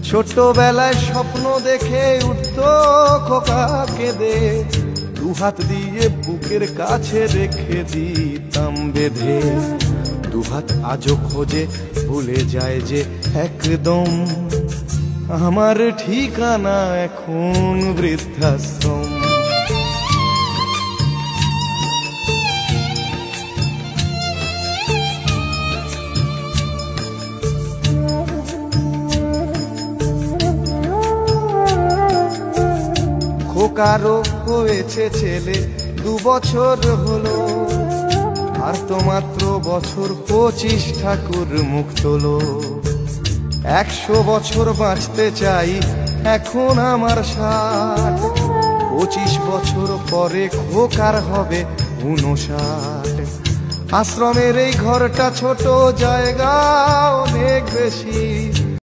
ছোটবেলায় স্বপ্ন দেখে উঠতো খোকা কেঁদে, দুহাত দিয়ে বুকের কাছে রেখে দিতাম বেঁধে। দুহাত আজও খোঁজে ভুলে যায় যে একদম, আমার ঠিকানা এখন বৃদ্ধাশ্রম। খোকারও হয়েছে ছেলে 2 বছর হলো, আর তো মাত্র বছর 25 ঠাকুর মুখ তোলো। 100 বছর বাঁচতে চাই এখন আমার 60, 25 বছর পরে খোকার হবে 59। আশ্রমের এই ঘরটা ছোট, জায়গা অনেক বেশি,